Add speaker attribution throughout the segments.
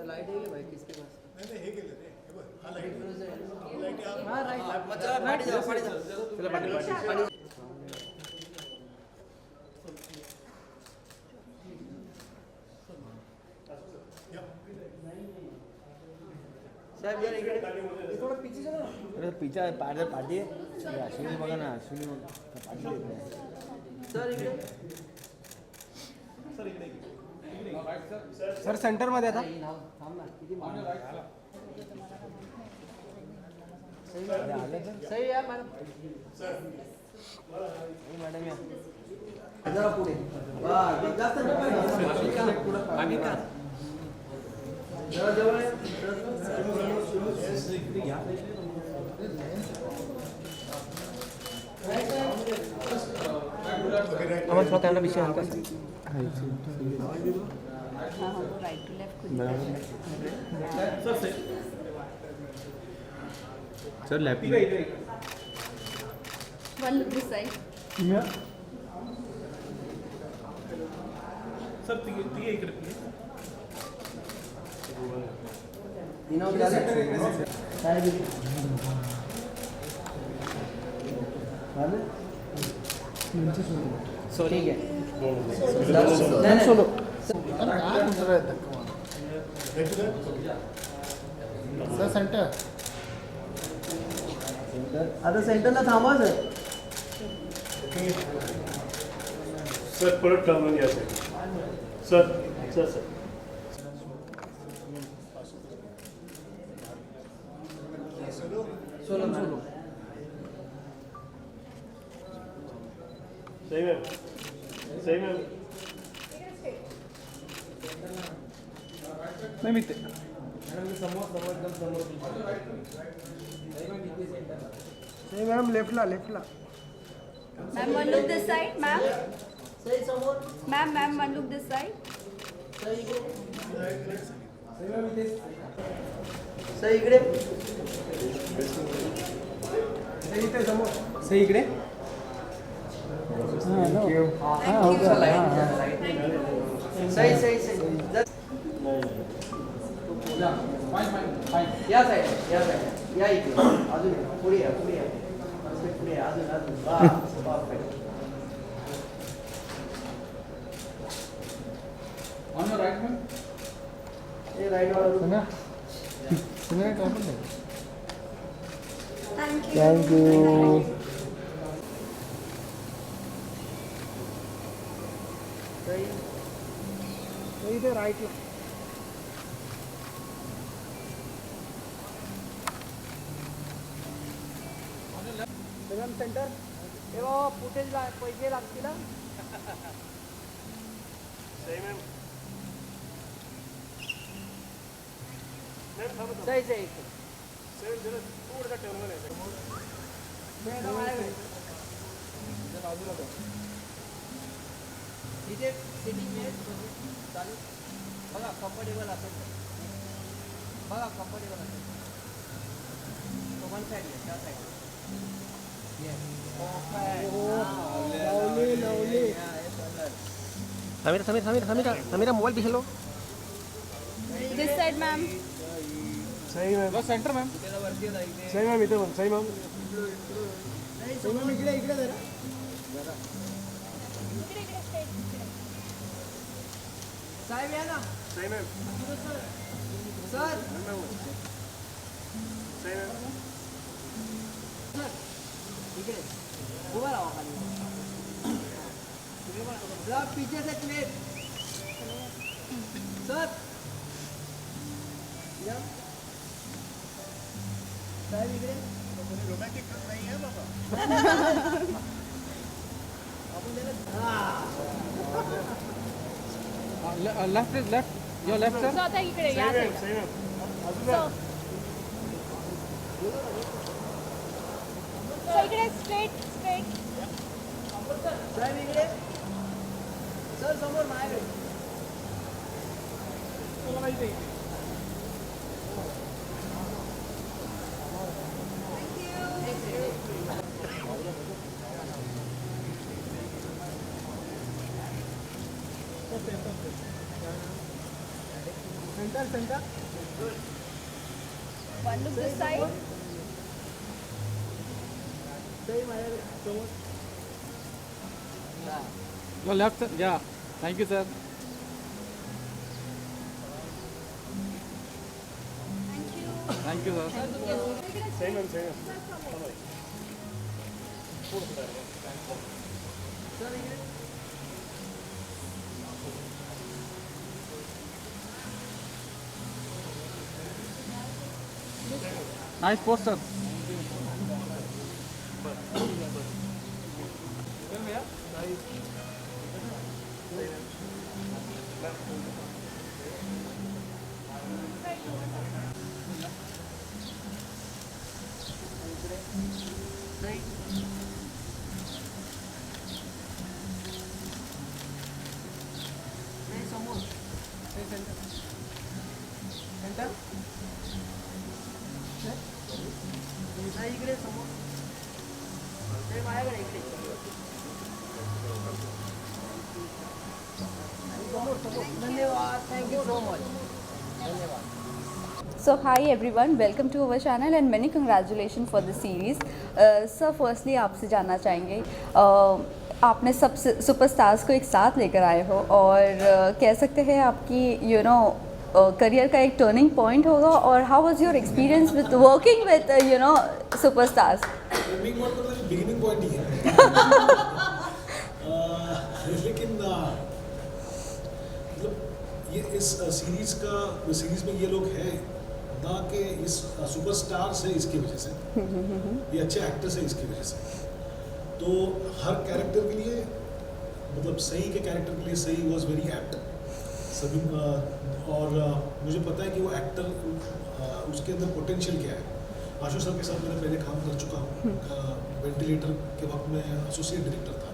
Speaker 1: Light आहे भाई किसके पास
Speaker 2: नाही नाही हे केलं रे हे बघ हा लाईट
Speaker 1: हां राईट चला पाणी जाऊ चला पाणी साहेब यार इकडे थोडं पीछे चला
Speaker 3: अरे पीछे पार्टी आहे अश्विनी बघा ना अश्विनी पार्टी देत नाही
Speaker 1: सर इकडे
Speaker 3: सर सेंटर मध्ये आता
Speaker 1: थांब ना किती सही या मॅडम मॅडम या जरा पुढे जास्त आम्ही का जरा जवळ
Speaker 3: आम्हाला थोड़ा कैमरा पीछे हल्का सा
Speaker 4: right to left
Speaker 3: sir left
Speaker 4: one look this side
Speaker 2: sir ती इकडे
Speaker 1: तीनों क्या
Speaker 3: सॉरी
Speaker 1: ठीक है
Speaker 3: नहीं सोलो
Speaker 2: सर सेंटर
Speaker 1: आता सेंटरला थांबा सर
Speaker 2: सर परत टर्न या सर सर सर सर
Speaker 1: सोलो सोलो
Speaker 2: सही मैम सही मैम
Speaker 3: नाही मी ते
Speaker 2: मॅम लेफ्टला
Speaker 4: ma'am one look this side ma'am
Speaker 1: सही समोर
Speaker 4: ma'am one look this side
Speaker 1: सही इकडे सही इथे समोर
Speaker 3: सही इकडे
Speaker 1: सही या साईड या इकडे अजून पुढे या पुढे अजून perfect
Speaker 3: on your right ma'am
Speaker 1: ए राईट वाला
Speaker 4: थैंक यू
Speaker 1: सही
Speaker 3: इथे राईटला
Speaker 1: मॅडम सेंटर तेव्हा फुटेज पैसे लागतील ना
Speaker 2: सही मैम
Speaker 1: सही
Speaker 2: सर जरा थोडा टर्न आहे
Speaker 1: इथे सिटिंग चालू बघा कम्फर्टेबल असेल बघा कम्फर्टेबल असेल तो वन साईड त्या साईड
Speaker 3: समीरा मोबाइल पीछे लो
Speaker 4: दिस साइड मैम
Speaker 2: सही मैम
Speaker 3: सेंटर मैम
Speaker 2: सही मैम इथे पण सही मैम
Speaker 1: इकडे जरा साहेब या ना
Speaker 2: सही मैम
Speaker 1: सर
Speaker 2: सही मैम
Speaker 1: सर इकडे उभा राहा खाली जरा पीछे से प्लेट सर या साहेब इकडे
Speaker 2: रोमॅन्टिक नाही आहे बाबा
Speaker 1: आपण त्याला
Speaker 3: left left your left sir
Speaker 4: so आता इकडे या
Speaker 2: सही
Speaker 4: साइड
Speaker 2: मैम अजून
Speaker 4: सो इकडे स्ट्रेट
Speaker 1: साहेब इकडे सर समोर माझ्याकडे
Speaker 4: One look this side.
Speaker 5: Your left, sir. Yeah. Thank you, sir. Thank you, sir.
Speaker 2: Same and same.
Speaker 5: Nice poster.
Speaker 1: इकडे समोर माझ्याकडे इकडे धन्यवाद थँक्यू सो मच धन्यवाद.
Speaker 4: So hi everyone, welcome to our channel and many congratulations for the series. Sir, firstly आपसे जानना चाहेंगे आपने सब सुपरस्टार्स को एक साथ लेकर आए हो और कह सकते हैं आपकी करियर का एक टर्निंग पॉइंट होगा और how was your experience with working with superstars.
Speaker 6: Turning point मतलब बिगिनिंग पॉइंट ही है. लेकिन मतलब ये इस सीरीज में ये लोग हैं ना कि इस सुपरस्टार्स है इसकी वजह से, ये अच्छे एक्टर्स है इसकी वजह से. तो हर कैरेक्टर के लिए मतलब सही के कैरेक्टर के लिए सही वाज वेरी एप्ट सभी. और मुझे पता है कि वो एक्टर उसके अंदर पोटेंशियल क्या है. आशु सर के साथ मैंने पहले काम कर चुका हूँ. वेंटिलेटर के वक्त में एसोसिएट डायरेक्टर था.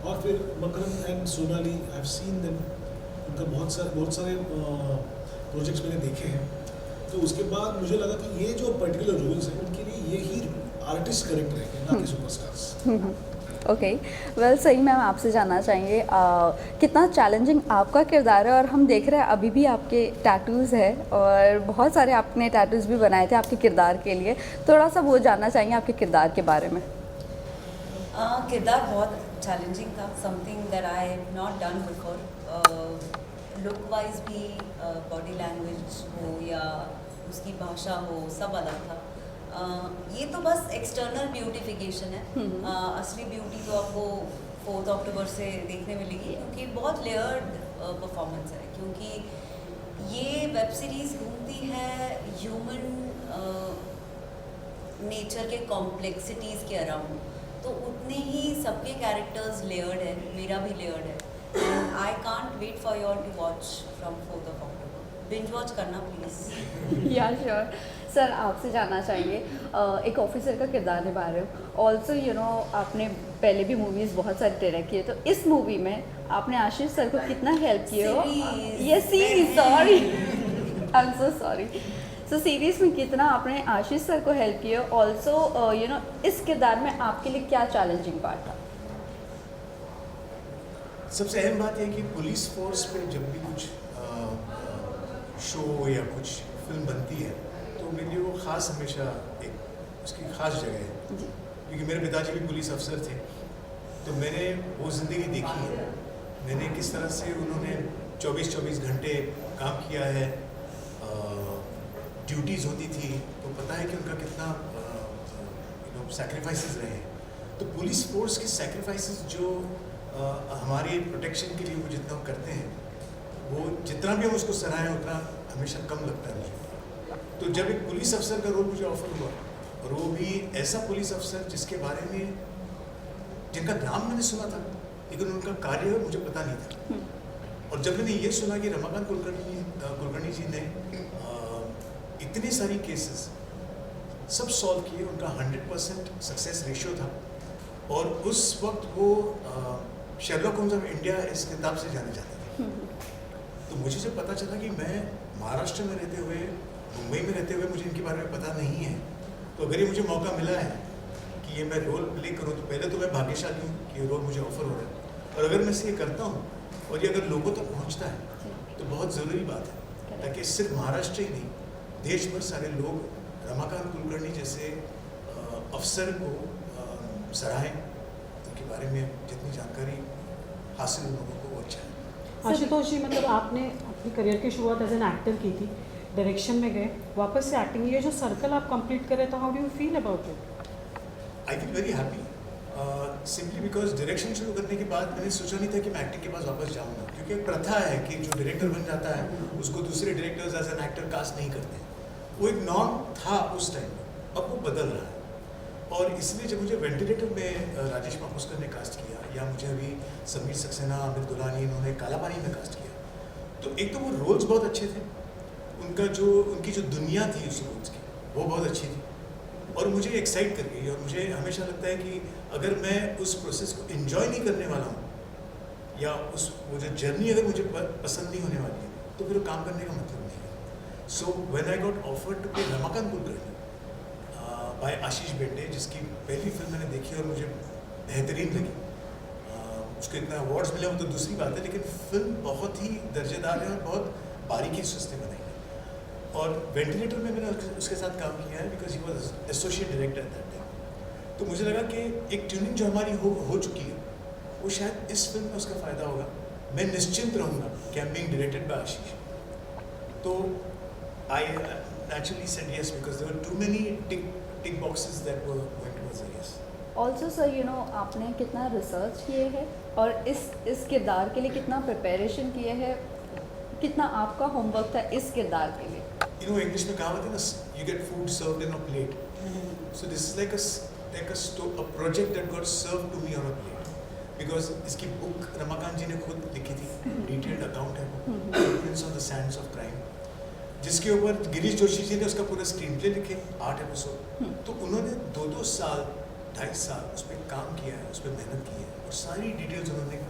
Speaker 6: और फिर Makarand and Sonali I have seen them. उनका बहुत सारे प्रोजेक्ट्स मैंने देखे हैं. तो उसके बाद मुझे लगा कि ये जो पर्टिकुलर रोल्स हैं उनके लिए ये ही आर्टिस्ट करेक्ट रहेंगे ना कि सुपरस्टार्स.
Speaker 4: ओके वेल सही मैम आपसे जानना चाहेंगे कितना चैलेंजिंग आपका किरदार है और हम देख रहे हैं अभी भी आपके टैटूज़ है और बहुत सारे आपने टैटूज़ भी बनाए थे आपके किरदार के लिए. थोड़ा सा वो जानना चाहेंगे आपके किरदार के बारे में.
Speaker 7: किरदार बहुत चैलेंजिंग था. Something that I have not done before. Look wise भी बॉडी लैंग्वेज हो या उसकी भाषा हो सब अलग था. ये तो बस एक्सटर्नल ब्यूटिफिकेशन है. असली ब्यूटी तो आपको 4 अक्टूबर से देखने मिलेगी क्योंकि बहुत लेयर्ड परफॉर्मेंस है. क्योंकि ये वेब सीरीज़ घूमती है ह्यूमन नेचर के कॉम्प्लेक्सिटीज़ के अराउंड. तो उतने ही सबके कैरेक्टर्स लेयर्ड है. मेरा भी लेयर्ड है. And I can't wait for you all to watch from 4 October. Binge watch करना प्लीज़.
Speaker 4: Yeah sure. सर आपसे जानना चाहिए एक ऑफिसर का किरदार निभा रहे हो. ऑल्सो आपने पहले भी मूवीज़ बहुत सारी डायरेक्ट किए. तो इस मूवी में आपने आशीष सर को कितना हेल्प किया हो. ये series sorry I am so sorry. So series में कितना आपने आशीष सर को हेल्प किया. ऑल्सो इस किरदार में आपके लिए क्या चैलेंजिंग पार्ट था.
Speaker 6: सबसे अहम बात है कि पुलिस फोर्स पे जब भी कुछ शो या कुछ फिल्म बनती है तो मेरे लिए वो ख़ास हमेशा एक उसकी ख़ास जगह है. क्योंकि मेरे पिताजी भी पुलिस अफसर थे तो मैंने वो ज़िंदगी देखी है. मैंने किस तरह से उन्होंने 24-24 घंटे काम किया है. ड्यूटीज़ होती थी तो पता है कि उनका कितना सैक्रिफाइसेस रहे हैं. तो पुलिस फोर्स के सैक्रिफाइसेस जो हमारे प्रोटेक्शन के लिए वो जितना करते हैं वो जितना भी हम उसको सराहें उतना हमेशा कम लगता है मुझे. तो जब एक पुलिस अफसर का रोल मुझे ऑफर हुआ और वो भी ऐसा पुलिस अफसर जिसके बारे में जिनका नाम मैंने सुना था लेकिन उनका कार्य मुझे पता नहीं था. और जब मैंने ये सुना कि रमाकांत कुलकर्णी जी ने इतनी सारी केसेस सब सॉल्व किए. उनका 100% सक्सेस रेशियो था और उस वक्त वो शेरलॉक होम्स ऑफ इंडिया इस किताब से जाने जाते थे. तो मुझे जब पता चला कि मैं महाराष्ट्र में रहते हुए मुंबई में रहते हुए मुझे इनके बारे में पता नहीं है तो अगर ये मुझे मौका मिला है कि ये मैं रोल प्ले करूँ तो पहले तो मैं भाग्यशाली हूँ कि ये रोल मुझे ऑफर हो रहा है. और अगर मैं इसे ये करता हूँ और ये अगर लोगों तक पहुँचता है तो बहुत ज़रूरी बात है. ताकि सिर्फ महाराष्ट्र ही नहीं, देश भर सारे लोग रमाकांत कुलकर्णी जैसे अफसर को सराहें, उनके बारे में जितनी जानकारी हासिल उन लोगों को वो अच्छा है।
Speaker 8: आशुतोष जी, मतलब आपने अपनी करियर की शुरुआत एज एन एक्टर की थी, डायरेक्शन में गए, वापस से एक्टिंग, ये जो सर्कल आप कंप्लीट कर रहे तो how do you feel about it?
Speaker 6: I feel very happy, simply because direction शुरू करने के बाद मैंने सोचा नहीं था कि मैं एक्टिंग के पास वापस जाऊंगा, क्योंकि एक प्रथा है कि जो डायरेक्टर बन जाता है उसको दूसरे directors as an actor cast नहीं करते। वो एक नॉर्म था उस टाइम, अब वो बदल रहा है। और इसलिए जब मुझे वेंटिलेटर में राजेश मापुस्कर ने कास्ट किया, या मुझे अभी समीर सक्सेना, अमित दुलानी, इन्होंने काला पानी में कास्ट किया, तो एक तो वो रोल्स बहुत अच्छे थे, उनकी जो दुनिया थी उस रोल्स की वो बहुत अच्छी थी, और मुझे एक्साइट कर गई। और मुझे हमेशा लगता है कि अगर मैं उस प्रोसेस को एंजॉय नहीं करने वाला हूँ, या वो जो जर्नी अगर मुझे पसंद नहीं होने वाली है, तो फिर वो काम करने का मतलब नहीं है। So when I got offered to play Ramakant Kulkarni by Ashish Bende, जिसकी पहली फिल्म मैंने देखी और मुझे बेहतरीन लगी, उसको इतना अवार्ड्स मिले वो तो दूसरी बात है, लेकिन फिल्म बहुत ही दर्जेदार है और बहुत बारीकी से उसने बनाई है। और वेंटिलेटर में मैंने उसके साथ काम किया है because he was associate director that time. तो मुझे लगा कि एक ट्यूनिंग जो हमारी हो चुकी है, वो शायद इस फिल्म में उसका फ़ायदा होगा। मैं निश्चिंत रहूँगा कि I am being directed by Ashish. तो I naturally said yes because there were too many tick boxes that were going towards a yes.
Speaker 4: Also sir, you know, आपने कितना रिसर्च किए हैं और इस किरदार के लिए कितना प्रिपरेशन किए हैं, कितना आपका होमवर्क था इस किरदार के लिए?
Speaker 6: You know, English में कहावत है ना, you get food served in a plate. So this is like a project that got served to me on a plate. Because इसकी बुक रमाकांत जी ने खुद लिखी थी, डिटेल्ड अकाउंट है, Footprints on the Sands of Crime, जिसके ऊपर गिरीश जोशी जी ने उसका पूरा स्क्रीन प्ले लिखे, 8 एपिसोड। तो उन्होंने 2-2 साल, 2.5 साल उस पर काम किया है, उस पर मेहनत की है, और सारी डिटेल्स उन्होंने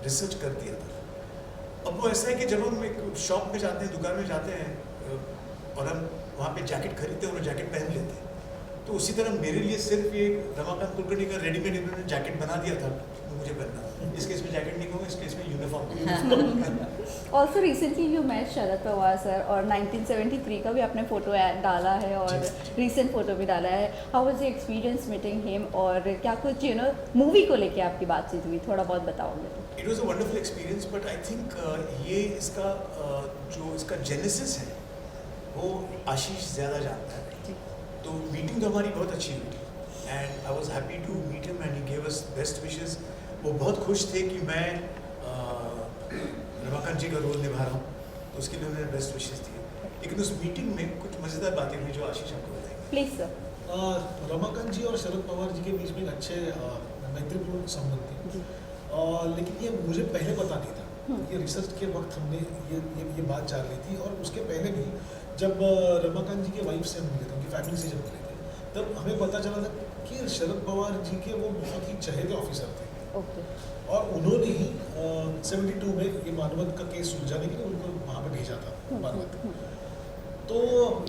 Speaker 6: रिसर्च कर दिया था। अब वो ऐसा है कि जब हम एक शॉप में जाते हैं, दुकान में जाते हैं, और हम वहाँ पे जैकेट खरीदते हैं और जैकेट पहन लेते हैं, तो उसी तरह मेरे लिए सिर्फ ये रमाकांत कुलकर्णी का रेडीमेड इन्होंने जैकेट बना दिया था, मुझे पहनना। इस केस में जैकेट नहीं कहूँगा, इस केस में uniform.
Speaker 4: Also recently you met Sharad Pawar sir, और 1973 का भी आपने फोटो डाला है और रिसेंट फोटो भी डाला है। How was your experience meeting him, और क्या कुछ मूवी को लेके आपकी बातचीत हुई, थोड़ा बहुत बताओगे?
Speaker 6: It was a wonderful experience, but I think ये जो इसका जेनेसिस है वो आशीष ज़्यादा जानता है। तो मीटिंग तो हमारी बहुत अच्छी हुई, and I was happy to meet him and he gave us best wishes. वो बहुत खुश थे कि मैं रमाकांत जी का रोल निभा रहा हूँ, तो उसके लिए उन्होंने बेस्ट विशेस दिए। लेकिन उस मीटिंग में कुछ मज़ेदार बातें हुई जो आशीष आपको बताएंगे।
Speaker 4: Please sir.
Speaker 9: रमाकांत जी और शरद पवार जी के बीच में एक अच्छे मैत्रीपूर्ण संबंध थे, लेकिन ये मुझे पहले पता नहीं था। ये रिसर्च के वक्त हमने ये बात चाल ली थी, और उसके पहले भी जब रमाकांत जी के वाइफ से हम मिले थे, उनकी फैमिली से जब मिले थे, तब हमें पता चला था कि शरद पवार जी के वो बहुत ही चहेते ऑफिसर थे। और उन्होंने ही 72 में ये मानवत का केस सुलझाने के लिए उनको वहाँ पर भेजा था मानवत। तो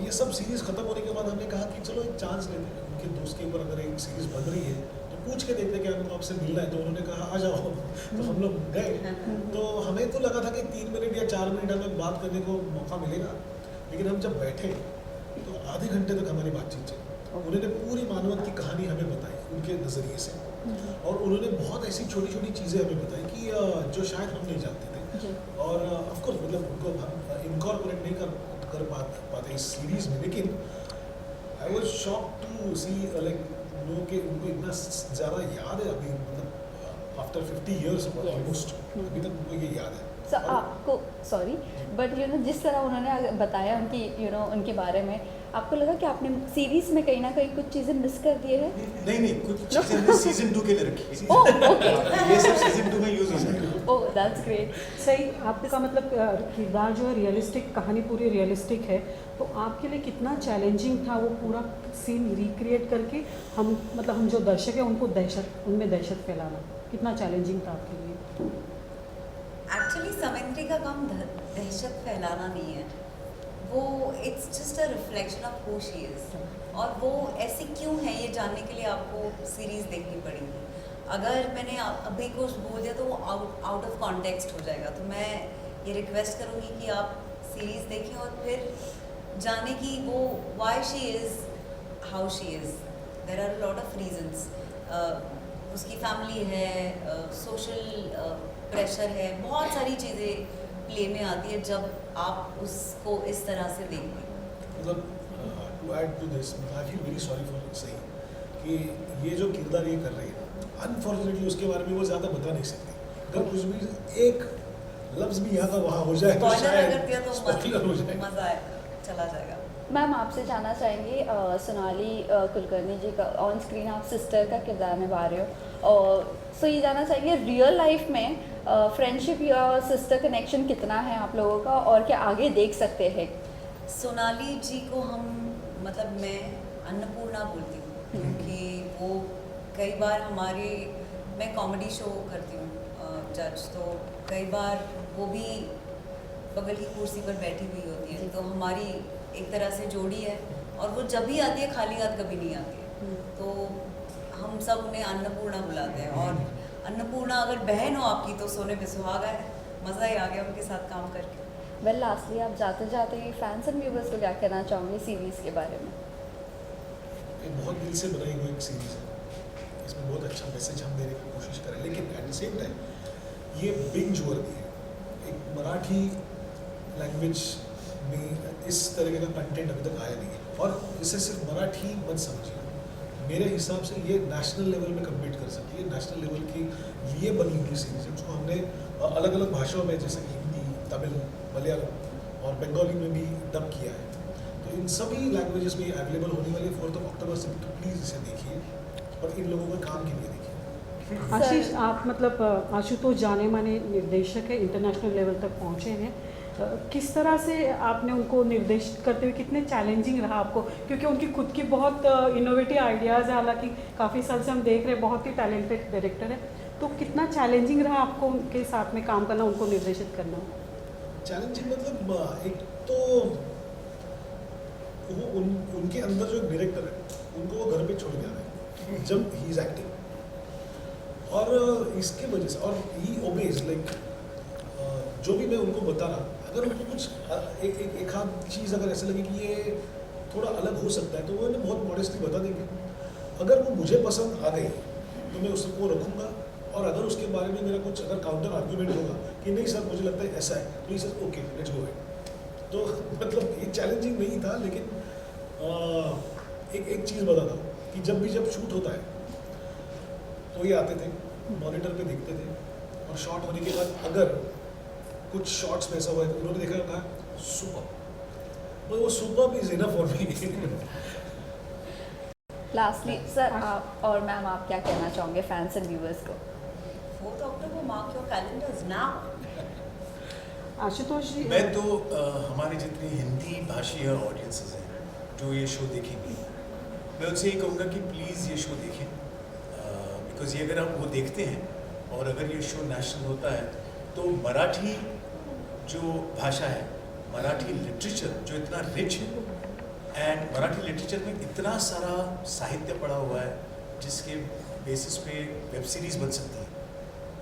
Speaker 9: ये सब सीरीज़ ख़त्म होने के बाद हमने कहा कि चलो एक चांस लेते हैं, उनके दोस्त के ऊपर अगर एक सीरीज़ बन रही है तो पूछ के देखते कि हमको आपसे मिलना है। तो उन्होंने कहा आ जाओ, तो हम लोग गए। तो हमें तो लगा था कि 3 मिनट या 4 मिनट हमें बात करने को मौका मिलेगा, लेकिन हम जब बैठे तो आधे घंटे तक हमारी बातचीत चली। उन्होंने पूरी मानवत की कहानी हमें बताई उनके नज़रिए से, और उन्होंने बहुत ऐसी छोटी छोटी चीज़ें हमें बताई कि जो शायद हम नहीं जानते थे। और ऑफ कोर्स मतलब उनको हम इनकॉर्पोरेट नहीं कर पाते इस सीरीज़ में, लेकिन I was shocked to see like कि उनको इतना ज़्यादा याद है अभी, मतलब आफ्टर 50 ईयर्स ऑलमोस्ट अभी तक उनको ये याद है।
Speaker 4: सर आपको सॉरी बट जिस तरह उन्होंने बताया उनकी उनके बारे में, आपको लगा कि आपने सीरीज में कहीं ना कहीं कुछ चीज़ें मिस कर दिए हैं?
Speaker 6: नहीं, कुछ चीज़ें हमने सीजन 2 के लिए रखी है।
Speaker 4: ओके,
Speaker 6: ये सब सीजन 2 में यूज़ हो जाएगा।
Speaker 4: Oh that's great.
Speaker 8: सही, आपका मतलब किरदार जो है रियलिस्टिक, कहानी पूरी रियलिस्टिक है, तो आपके लिए कितना चैलेंजिंग था वो पूरा सीन रिक्रिएट करके हम जो दर्शक हैं उनको उनमें दहशत फैलाना, कितना चैलेंजिंग था आपके लिए?
Speaker 7: एक्चुअली समेंद्री का काम दहशत फैलाना नहीं है, वो it's just a reflection of who she is, और वो ऐसी क्यों है ये जानने के लिए आपको सीरीज़ देखनी पड़ेगी। अगर मैंने अभी कुछ बोल दिया तो वो आउट ऑफ कॉन्टेक्स्ट हो जाएगा, तो मैं ये रिक्वेस्ट करूँगी कि आप सीरीज देखें और फिर जाने की वो why she is how she is. There are lot of reasons. उसकी फैमिली है, सोशल प्रेशर है, बहुत सारी चीज़ें प्ले में आती है जब आप उसको इस तरह से देखते हैं.
Speaker 9: मतलब to add to this, I feel very sorry for सही कि ये जो किरदार ये कर रही है, अनफॉर्चुनेटली उसके बारे में वो ज़्यादा बता नहीं सकती. अगर कुछ भी एक लफ्ज़ भी यहाँ का वहाँ हो जाए तो
Speaker 7: स्पॉइलर अगर दिया तो
Speaker 9: स्पॉइलर हो जाए.
Speaker 7: मज़ा आएगा, चला जाएगा.
Speaker 4: मैम आपसे जानना चाहेंगे सोनाली कुलकर्णी जी का ऑन स्क्रीन आप सिस्टर का किरदार निभा रहे हो, और सो ये जानना चाहेंगे रियल लाइफ में फ्रेंडशिप या सिस्टर कनेक्शन कितना है आप लोगों का, और क्या आगे देख सकते हैं?
Speaker 7: सोनाली जी को हम मतलब मैं अन्नपूर्णा बोलती हूँ क्योंकि वो कई बार हमारे, मैं कॉमेडी शो करती हूँ जज, तो कई बार वो भी बगल की कुर्सी पर बैठी हुई होती है, तो हमारी एक तरह से जोड़ी है. और वो जब भी आती है खाली हाथ कभी नहीं आती है, तो हम सब उन्हें अन्नपूर्णा बुलाते हैं. और अन्नपूर्णा अगर बहन हो आपकी तो सोने पे सुहागा है. मज़ा ही आ गया उनके साथ काम करके.
Speaker 4: वेल लास्टली आप जाते जाते फैंस एंड व्यूवर्स को क्या कहना चाहोगे सीरीज़ के बारे में?
Speaker 9: ये बहुत दिल से बनाई हुई एक सीरीज़ है. इसमें बहुत अच्छा मैसेज हम देने की कोशिश करें, लेकिन एट द सेम टाइम ये बिंज वर्दी है. एक मराठी लैंग्वेज में इस तरह का कंटेंट अभी तक आया नहीं है, और इसे सिर्फ मराठी मत समझिए. मेरे हिसाब से ये नेशनल लेवल में कम्पीट कर सकती है. नेशनल लेवल के लिए बनी हुई सीरीज़ है, उसको हमने अलग अलग भाषाओं में जैसे कि हिंदी, तमिल, मलयालम और बंगाली में भी डब किया है. तो इन सभी लैंग्वेजेस में अवेलेबल होने वाली 4 अक्टूबर से. तो प्लीज़ इसे देखिए और इन लोगों के काम के लिए देखिए.
Speaker 8: आशीष, आप मतलब आशुतोष जाने माने निर्देशक है, इंटरनेशनल लेवल तक पहुँचे हैं. किस तरह से आपने उनको निर्देशित करते हुए कितने चैलेंजिंग रहा आपको, क्योंकि उनकी खुद की बहुत इनोवेटिव आइडियाज़ है, हालांकि काफ़ी साल से हम देख रहे हैं बहुत ही टैलेंटेड डायरेक्टर है, तो कितना चैलेंजिंग रहा आपको उनके साथ में काम करना, उनको निर्देशित करना?
Speaker 9: चैलेंजिंग मतलब एक तो वो उनके अंदर जो डायरेक्टर है उनको वो घर पे छोड़ के आ रहे हैं जब ही इज़ एक्टिंग, और इसके वजह से, और ही ओबेज लाइक जो भी मैं उनको बता रहा, अगर उनको कुछ एक आध चीज़ अगर ऐसे लगे कि ये थोड़ा अलग हो सकता है तो वो बहुत मॉडेस्टली बता देंगे. अगर वो मुझे पसंद आ गई तो मैं उसको रखूँगा, और अगर उसके बारे में मेरा कुछ अगर काउंटर आर्ग्यूमेंट होगा कि नहीं सर मुझे लगता है ऐसा है, तो ये sir okay let's go it. तो मतलब ये चैलेंजिंग नहीं था, लेकिन एक चीज़ बताता हूँ कि जब शूट होता है तो ये आते थे, मॉनिटर पे देखते थे, और शॉट होने के बाद अगर कुछ शॉट्स में ऐसा हुआ है तो उन्होंने देखा कहा सुपर, तो वो super is enough for me.
Speaker 4: Lastly sir आप और मैम आप क्या कहना चाहोगे फैंस एंड व्यूवर्स को?
Speaker 7: 4 October, mark your calendars now.
Speaker 8: Ashutosh ji,
Speaker 6: मैं तो हमारे जितने हिंदी भाषीय ऑडियंसेस हैं जो ये शो देखेंगे, मैं उनसे ये कहूँगा कि प्लीज़ ये शो देखें, बिकॉज ये अगर आप वो देखते हैं और अगर ये शो नेशनल होता है तो मराठी जो भाषा है, मराठी लिटरेचर जो इतना रिच है, एंड मराठी लिटरेचर में इतना सारा साहित्य पड़ा हुआ है जिसके बेसिस पे वेब सीरीज़ बन सकती है.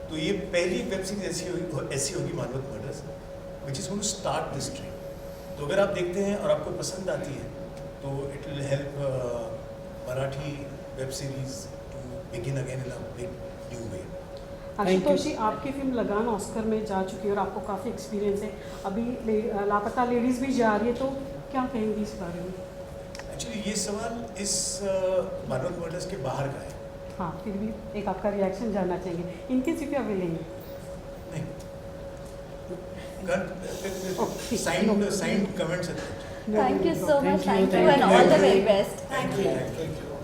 Speaker 6: तो ये पहली वेब सीरीज ऐसी होगी Manvat murders, which is going to start this trend. तो अगर आप देखते हैं और आपको पसंद आती है तो it will help Marathi web series to begin again in a big new way.
Speaker 8: Ashutosh ji, आपकी फिल्म लगान ऑस्कर में जा चुकी है और आपको काफ़ी एक्सपीरियंस है. अभी लापता लेडीज़ भी जा रही है, तो क्या कहेंगी इस बारे में?
Speaker 6: एक्चुअली ये सवाल इस मानवत मर्डर्स के बाहर का है.
Speaker 8: हाँ, फिर भी एक आपका रिएक्शन जानना चाहेंगे, in case if you are willing.
Speaker 6: Signed comments.
Speaker 4: Thank you so much. Thank you and all the very best.
Speaker 7: Thank you.
Speaker 9: Thank you.